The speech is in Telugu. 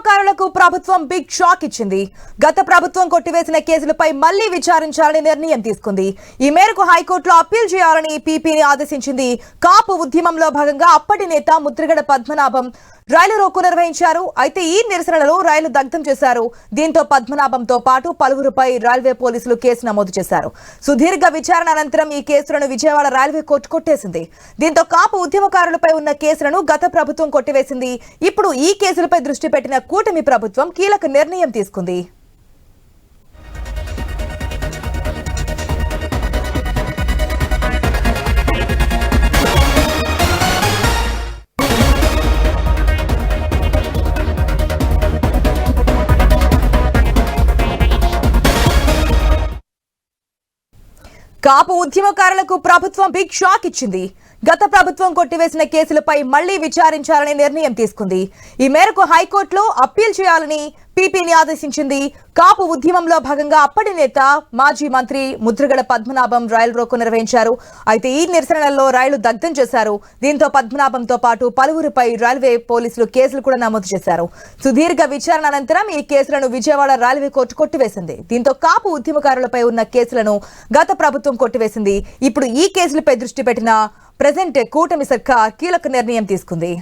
ఉద్యమకారులకు ప్రభుత్వం బిగ్ షాక్ ఇచ్చింది. గత ప్రభుత్వం కొట్టివేసిన కేసులపై మళ్లీ విచారించాలని నిర్ణయం తీసుకుంది. ఈ మేరకు హైకోర్టులో అప్పీల్ చేయాలని పీపీని ఆదేశించింది. కాపు ఉద్యమంలో భాగంగా అప్పటి నేత ముద్రగడ పద్మనాభం రైలు రోకో నిర్వహించారు. అయితే ఈ నిరసనలలో రైలు దగ్ధం చేశారు. దీంతో పద్మనాభంతో పాటు పలువురుపై రైల్వే పోలీసులు కేసు నమోదు చేశారు. సుదీర్ఘ విచారణ అనంతరం ఈ కేసులను విజయవాడ రైల్వే కోర్టు కొట్టేసింది. దీంతో కాపు ఉద్యమకారులపై ఉన్న కేసులను గత ప్రభుత్వం కొట్టివేసింది. ఇప్పుడు ఈ కేసులపై దృష్టి పెట్టిన కూటమి ప్రభుత్వం కీలక నిర్ణయం తీసుకుంది. కాపు ఉద్యమకారులకు ప్రభుత్వం బిగ్ షాక్ ఇచ్చింది. గత ప్రభుత్వం కొట్టివేసిన కేసులపై మళ్లీ విచారించాలని నిర్ణయం తీసుకుంది. ఈ మేరకు హైకోర్టులో అప్పీల్ చేయాలని పీపీని ఆదేశించింది. కాపు ఉద్యమంలో భాగంగా అప్పటి నేత మాజీ మంత్రి ముద్రగడ పద్మనాభం రైలు రోకో నిర్వహించారు. అయితే ఈ నిరసనలలో రైలు దగ్ధం చేశారు. దీంతో పద్మనాభంతో పాటు పలువురిపై రైల్వే పోలీసులు కేసులు కూడా నమోదు చేశారు. సుదీర్ఘ విచారణ అనంతరం ఈ కేసులను విజయవాడ రైల్వే కోర్టు కొట్టివేసింది. దీంతో కాపు ఉద్యమకారులపై ఉన్న కేసులను గత ప్రభుత్వం కొట్టివేసింది. ఇప్పుడు ఈ కేసులపై దృష్టి పెట్టిన ప్రెజెంట్ కూటమి సర్కార్ కీలక నిర్ణయం తీసుకుంది.